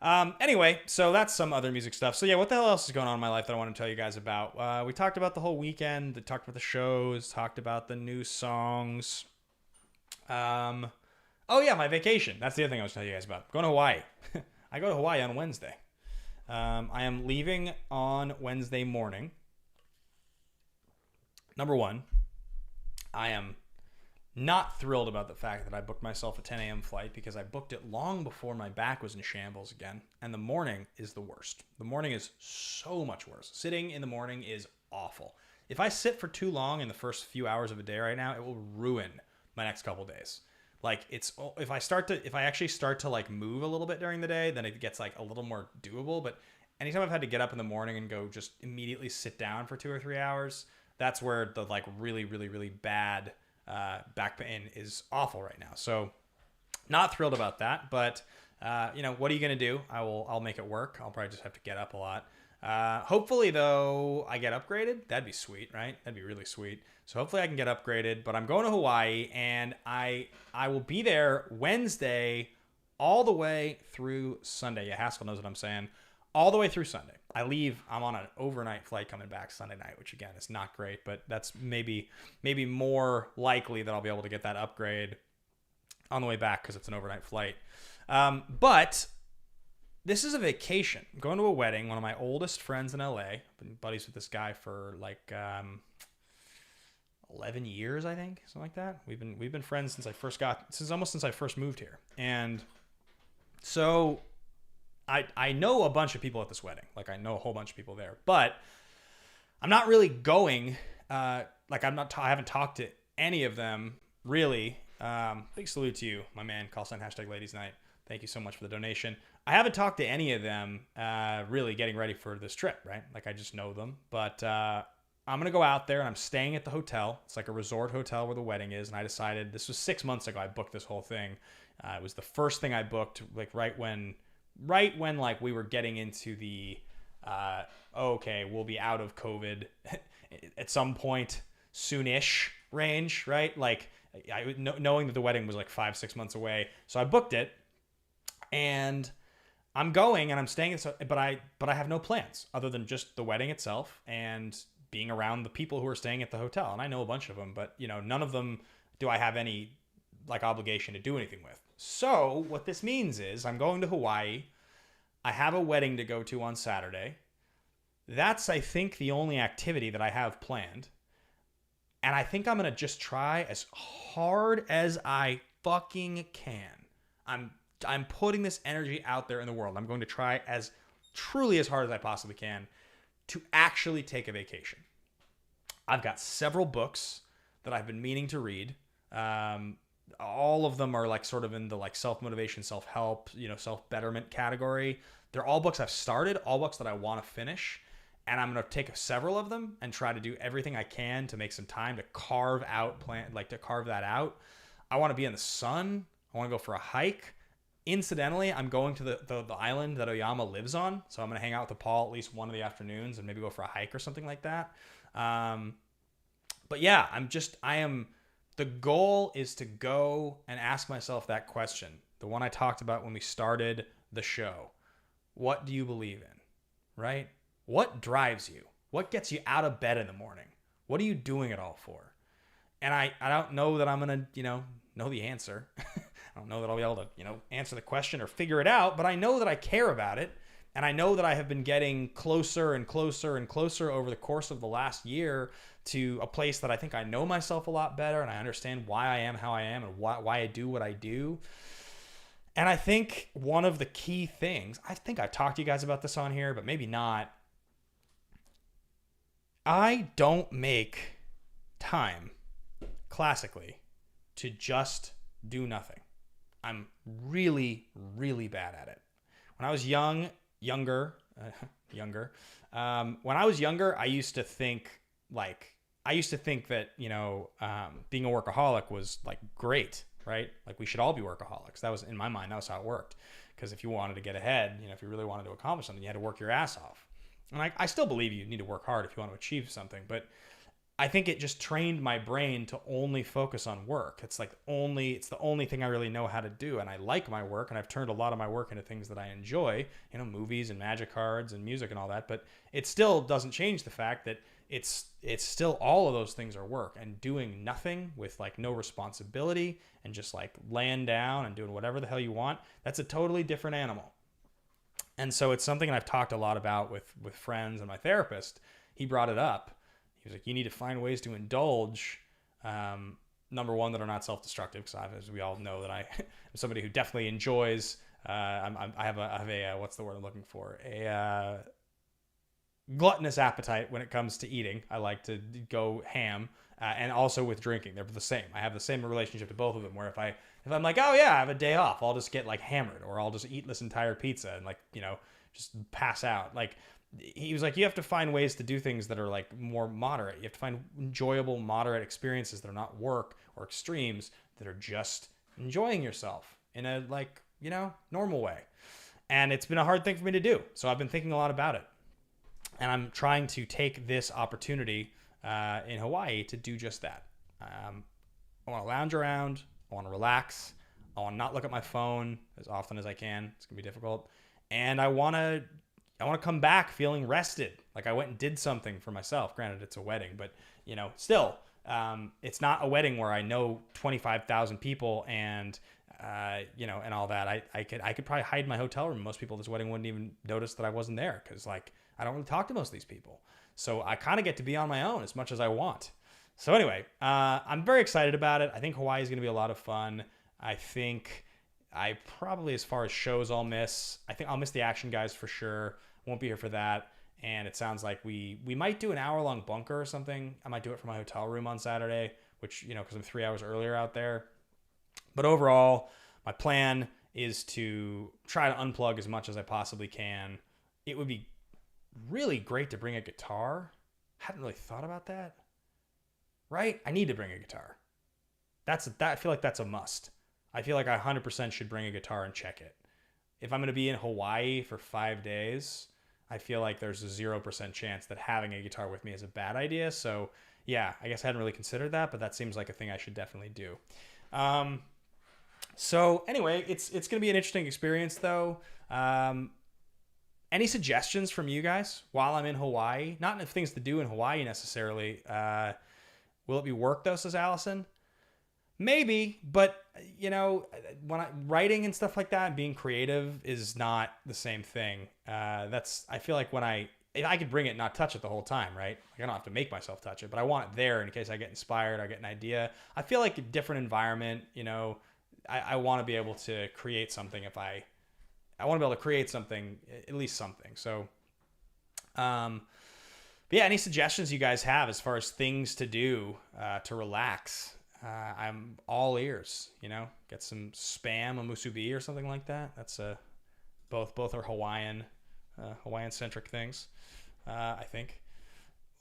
Anyway, so that's some other music stuff. So yeah, what the hell else is going on in my life that I want to tell you guys about? We talked about the whole weekend. We talked about the shows. Talked about the new songs. Oh yeah, my vacation. That's the other thing I was telling you guys about. Going to Hawaii. I go to Hawaii on Wednesday. I am leaving on Wednesday morning. Number one, I am not thrilled about the fact that I booked myself a 10 a.m. flight because I booked it long before my back was in shambles again. And the morning is the worst. The morning is so much worse. Sitting in the morning is awful. If I sit for too long in the first few hours of a day right now, it will ruin my next couple days. Like if I actually start to like move a little bit during the day, then it gets like a little more doable. But anytime I've had to get up in the morning and go just immediately sit down for 2 or 3 hours, that's where the like really, really, really bad back pain is awful right now. So not thrilled about that, but what are you going to do? I'll make it work. I'll probably just have to get up a lot. Hopefully though, I get upgraded. That'd be sweet, right? That'd be really sweet. So hopefully I can get upgraded, but I'm going to Hawaii and I will be there Wednesday all the way through Sunday. Yeah, Haskell knows what I'm saying. All the way through Sunday. I'm on an overnight flight coming back Sunday night, which again is not great, but that's maybe more likely that I'll be able to get that upgrade on the way back because it's an overnight flight. But this is a vacation. I'm going to a wedding. One of my oldest friends in LA. I've been buddies with this guy for like 11 years, I think, something like that. We've been friends since I first moved here. And so I know a bunch of people at this wedding. Like I know a whole bunch of people there, but I'm not really going. I haven't talked to any of them really. Big salute to you, my man. # #ladies night. Thank you so much for the donation. I haven't talked to any of them really getting ready for this trip, right? Like I just know them, but I'm going to go out there and I'm staying at the hotel. It's like a resort hotel where the wedding is. And I decided, this was 6 months ago, I booked this whole thing. It was the first thing I booked, like right when like we were getting into the, okay, we'll be out of COVID at some point soonish range, right? Like knowing that the wedding was like 5-6 months away. So I booked it and I'm going and I'm staying, but I have no plans other than just the wedding itself and being around the people who are staying at the hotel. And I know a bunch of them, but none of them do I have any like obligation to do anything with. So what this means is I'm going to Hawaii. I have a wedding to go to on Saturday. That's, I think, the only activity that I have planned. And I think I'm going to just try as hard as I fucking can. I'm putting this energy out there in the world. I'm going to try as truly as hard as I possibly can to actually take a vacation. I've got several books that I've been meaning to read. All of them are like sort of in the like self-motivation, self-help, self-betterment category. They're all books I've started, all books that I want to finish. And I'm going to take several of them and try to do everything I can to make some time to carve that out. I want to be in the sun. I want to go for a hike. Incidentally, I'm going to the island that Oyama lives on. So I'm going to hang out with Paul at least one of the afternoons and maybe go for a hike or something like that. But yeah, the goal is to go and ask myself that question. The one I talked about when we started the show. What do you believe in? Right? What drives you? What gets you out of bed in the morning? What are you doing it all for? And I don't know that I'm going to, know the answer. I don't know that I'll be able to, answer the question or figure it out, but I know that I care about it. And I know that I have been getting closer and closer and closer over the course of the last year to a place that I think I know myself a lot better and I understand why I am how I am and why I do what I do. And I think one of the key things, I think I've talked to you guys about this on here, but maybe not. I don't make time, classically, to just do nothing. I'm really, really bad at it. When I was younger, when I was younger, I used to think that, being a workaholic was like great, right? Like we should all be workaholics. That was in my mind, that was how it worked. Because if you wanted to get ahead, if you really wanted to accomplish something, you had to work your ass off. And I still believe you need to work hard if you want to achieve something, but I think it just trained my brain to only focus on work. It's the only thing I really know how to do. And I like my work, and I've turned a lot of my work into things that I enjoy, movies and magic cards and music and all that. But it still doesn't change the fact that it's still all of those things are work, and doing nothing with like no responsibility and just like laying down and doing whatever the hell you want. That's a totally different animal. And so it's something that I've talked a lot about with friends and my therapist. He brought it up. He was like, you need to find ways to indulge, number one, that are not self-destructive, because as we all know that I am somebody who definitely enjoys, I have a what's the word I'm looking for? A gluttonous appetite when it comes to eating. I like to go ham, and also with drinking. They're the same. I have the same relationship to both of them, where if I'm like, oh yeah, I have a day off, I'll just get like hammered, or I'll just eat this entire pizza and like, just pass out. Like, he was like, you have to find ways to do things that are like more moderate. You have to find enjoyable, moderate experiences that are not work or extremes, that are just enjoying yourself in a like, normal way. And it's been a hard thing for me to do. So I've been thinking a lot about it. And I'm trying to take this opportunity in Hawaii to do just that. I want to lounge around. I want to relax. I want to not look at my phone as often as I can. It's going to be difficult. And I want to come back feeling rested. Like I went and did something for myself. Granted, it's a wedding, but still, it's not a wedding where I know 25,000 people and and all that. I could probably hide in my hotel room. Most people at this wedding wouldn't even notice that I wasn't there, because like I don't really talk to most of these people. So I kind of get to be on my own as much as I want. So anyway, I'm very excited about it. I think Hawaii is going to be a lot of fun. I think I probably, as far as shows, I think I'll miss the Action Guys for sure. Won't be here for that. And it sounds like we might do an hour-long bunker or something. I might do it from my hotel room on Saturday, which, because I'm 3 hours earlier out there. But overall, my plan is to try to unplug as much as I possibly can. It would be really great to bring a guitar. Hadn't really thought about that. Right? I need to bring a guitar. I feel like that's a must. I feel like I 100% should bring a guitar and check it. If I'm going to be in Hawaii for 5 days, I feel like there's a 0% chance that having a guitar with me is a bad idea. So yeah, I guess I hadn't really considered that, but that seems like a thing I should definitely do. So anyway, it's going to be an interesting experience though. And Any suggestions from you guys while I'm in Hawaii? Not enough things to do in Hawaii necessarily. Will it be work though, says Allison? Maybe, but when writing and stuff like that, being creative is not the same thing. I feel like if I could bring it and not touch it the whole time, right? Like I don't have to make myself touch it, but I want it there in case I get inspired, I get an idea. I feel like a different environment, I want to be able to create something I want to be able to create something, at least something. So, but yeah, any suggestions you guys have as far as things to do to relax? I'm all ears. Get some spam, a musubi or something like that. That's both are Hawaiian centric things. I think.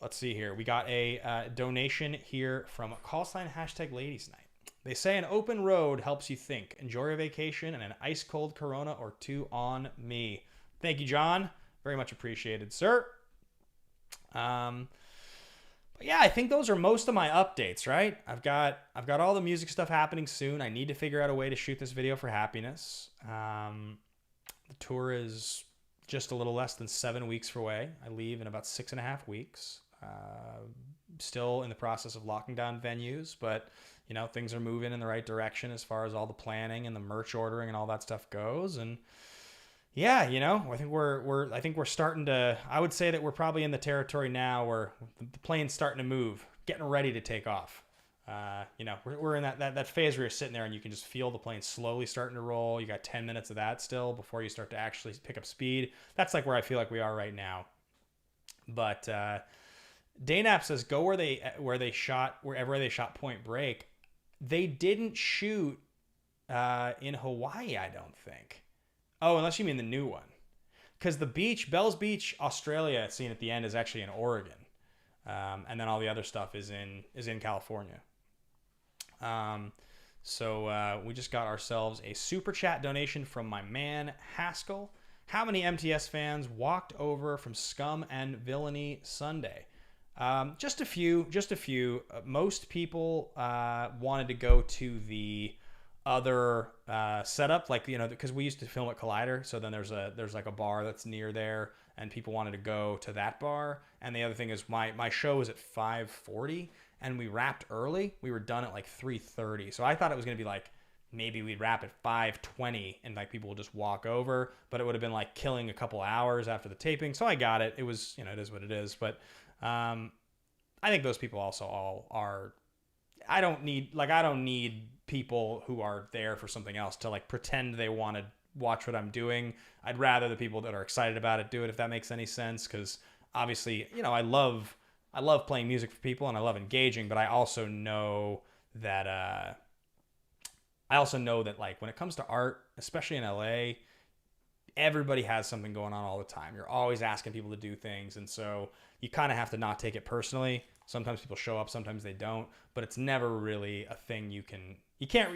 Let's see here. We got a donation here from call sign #ladies night. They say an open road helps you think. Enjoy your vacation and an ice cold Corona or two on me. Thank you, John. Very much appreciated, sir. But yeah, I think those are most of my updates, right? I've got all the music stuff happening soon. I need to figure out a way to shoot this video for Happiness. The tour is just a little less than 7 weeks away. I leave in about 6.5 weeks. Still in the process of locking down venues, but things are moving in the right direction as far as all the planning and the merch ordering and all that stuff goes. And yeah, I think we're starting to, I would say that we're probably in the territory now where the plane's starting to move, getting ready to take off. We're in that phase where you're sitting there and you can just feel the plane slowly starting to roll. You got 10 minutes of that still before you start to actually pick up speed. That's like where I feel like we are right now. But Daynap says go wherever they shot Point Break. They didn't shoot in Hawaii, I don't think. Oh, unless you mean the new one. Because the beach, Bells Beach, Australia, scene at the end is actually in Oregon. And then all the other stuff is in California. So we just got ourselves a super chat donation from my man Haskell. How many MTS fans walked over from Scum and Villainy Sunday? Just a few. Most people wanted to go to the other setup, like because we used to film at Collider, so then there's like a bar that's near there, and people wanted to go to that bar. And the other thing is my show was at 5:40, and we wrapped early. We were done at like 3:30, so I thought it was gonna be like maybe we'd wrap at 5:20 and like people will just walk over, but it would have been like killing a couple hours after the taping. So I got it. It was it is what it is, but I think those people also all are. I don't need people who are there for something else to like pretend they want to watch what I'm doing. I'd rather the people that are excited about it do it, if that makes any sense. Because obviously, I love playing music for people and I love engaging, but I also know that like when it comes to art, especially in LA, everybody has something going on all the time. You're always asking people to do things, and so you kind of have to not take it personally. Sometimes people show up, sometimes they don't, but it's never really a thing you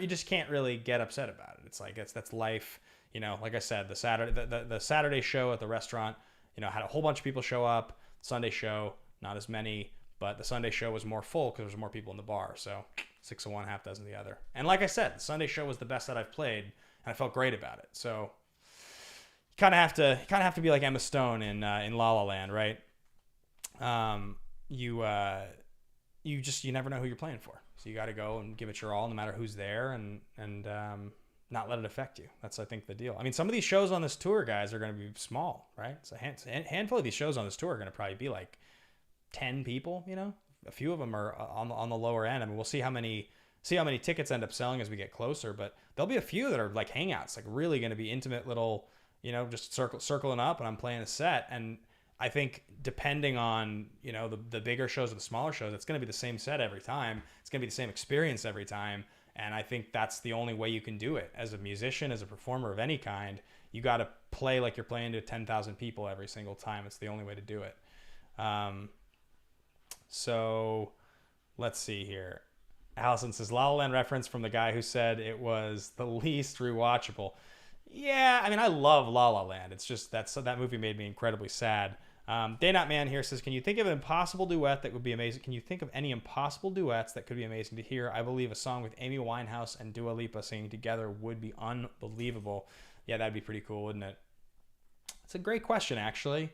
just can't really get upset about it. It's like that's life. Like I said, the Saturday show at the restaurant, had a whole bunch of people show up. Sunday show, not as many, but the Sunday show was more full because there was more people in the bar. So 6 of one, half dozen of the other. And like I said, the Sunday show was the best that I've played, and I felt great about it. So you kind of have to be like Emma Stone in La La Land, right? You never know who you're playing for, so you got to go and give it your all, no matter who's there, and not let it affect you. That's, I think, the deal. I mean, some of these shows on this tour, guys, are going to be small, right? So a handful of these shows on this tour are going to probably be like 10 people. A few of them are on the lower end. I mean, we'll see how many tickets end up selling as we get closer, but there'll be a few that are like hangouts, like really going to be intimate little, just circling up, and I'm playing a set. And I think depending on, the bigger shows or the smaller shows, it's going to be the same set every time. It's going to be the same experience every time. And I think that's the only way you can do it. As a musician, as a performer of any kind, you got to play like you're playing to 10,000 people every single time. It's the only way to do it. So let's see here. Allison says, La La Land reference from the guy who said it was the least rewatchable. Yeah, I mean, I love La La Land. It's just that movie made me incredibly sad. Day Not Man here says, can you think of an impossible duet that would be amazing? Can you think of any impossible duets that could be amazing to hear? I believe a song with Amy Winehouse and Dua Lipa singing together would be unbelievable. Yeah, that'd be pretty cool, wouldn't it? It's a great question, actually.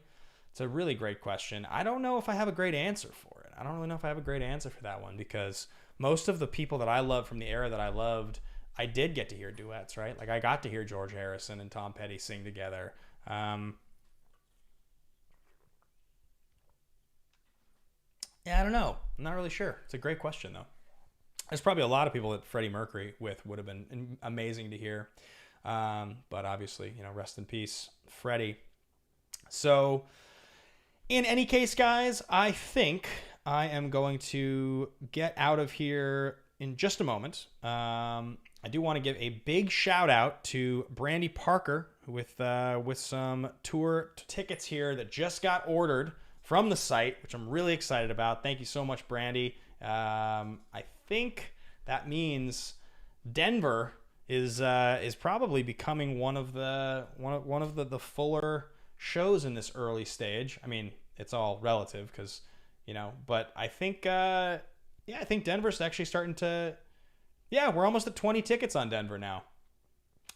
It's a really great question. I don't know if I have a great answer for it. I don't really know if I have a great answer for that one because most of the people that I love from the era that I loved, I did get to hear duets, right? Like I got to hear George Harrison and Tom Petty sing together. Yeah, I don't know. I'm not really sure. It's a great question, though. There's probably a lot of people that Freddie Mercury with would have been amazing to hear. But obviously, rest in peace, Freddie. So, in any case, guys, I think I am going to get out of here in just a moment. I do want to give a big shout out to Brandy Parker with some tour tickets here that just got ordered from the site, which I'm really excited about. Thank you so much, Brandy. I think that means Denver is probably becoming one of the fuller shows in this early stage. I mean, it's all relative because but I think I think Denver's actually starting to. Yeah, we're almost at 20 tickets on Denver now.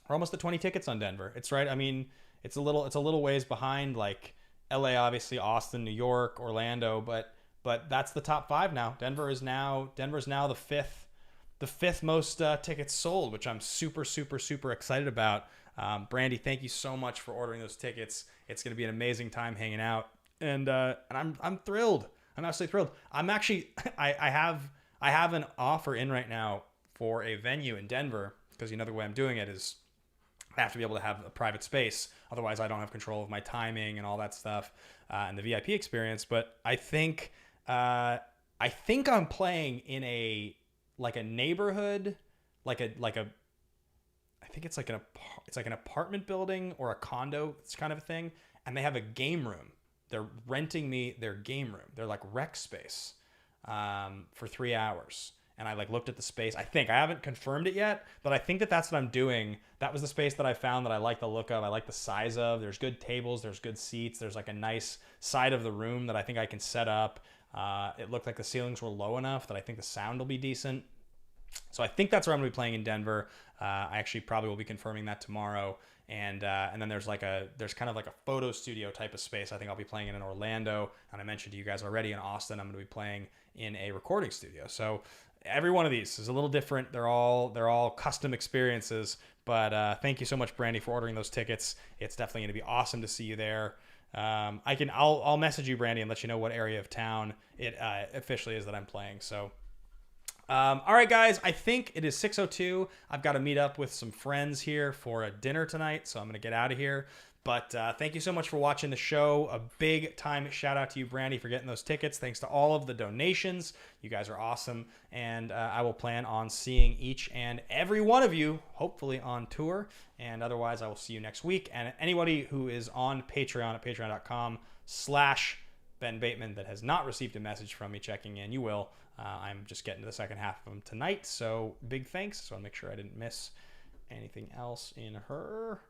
We're almost at 20 tickets on Denver. It's right. I mean, it's a little ways behind like LA, obviously, Austin, New York, Orlando, but that's the top 5 now. Denver's now the fifth most tickets sold, which I'm super excited about. Brandy, thank you so much for ordering those tickets. It's going to be an amazing time hanging out, and I'm thrilled. I'm absolutely thrilled. I'm actually I have an offer in right now for a venue in Denver because the way I'm doing it is I have to be able to have a private space. Otherwise, I don't have control of my timing and all that stuff and the VIP experience. But I think I'm playing in a neighborhood, I think it's like an apartment building or a condo. It's kind of a thing, and they have a game room. They're renting me their game room. They're like rec space for 3 hours. And I looked at the space. I haven't confirmed it yet, but I think that's what I'm doing. That was the space that I found that I like the look of. I like the size of. There's good tables. There's good seats. There's a nice side of the room that I think I can set up. It looked like the ceilings were low enough that I think the sound will be decent. So I think that's where I'm going to be playing in Denver. I actually probably will be confirming that tomorrow. And then there's kind of like a photo studio type of space. I think I'll be playing in Orlando. And I mentioned to you guys already in Austin, I'm going to be playing in a recording studio. So every one of these is a little different. They're all custom experiences. But thank you so much, Brandy, for ordering those tickets. It's definitely going to be awesome to see you there. I'll message you, Brandy, and let you know what area of town it officially is that I'm playing. So. All right, guys, I think it is 6:02. I've got to meet up with some friends here for a dinner tonight, so I'm going to get out of here. But thank you so much for watching the show. A big time shout out to you, Brandy, for getting those tickets. Thanks to all of the donations. You guys are awesome. And I will plan on seeing each and every one of you, hopefully on tour. And otherwise, I will see you next week. And anybody who is on Patreon at patreon.com/Ben Bateman that has not received a message from me checking in, you will. I'm just getting to the second half of them tonight, so big thanks. So I'll make sure I didn't miss anything else in her,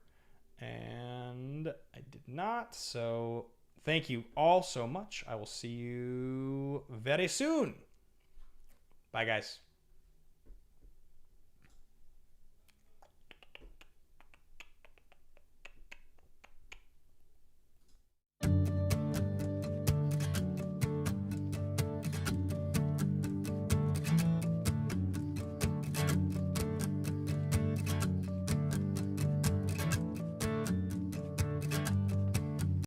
and I did not. So thank you all so much. I will see you very soon. Bye, guys.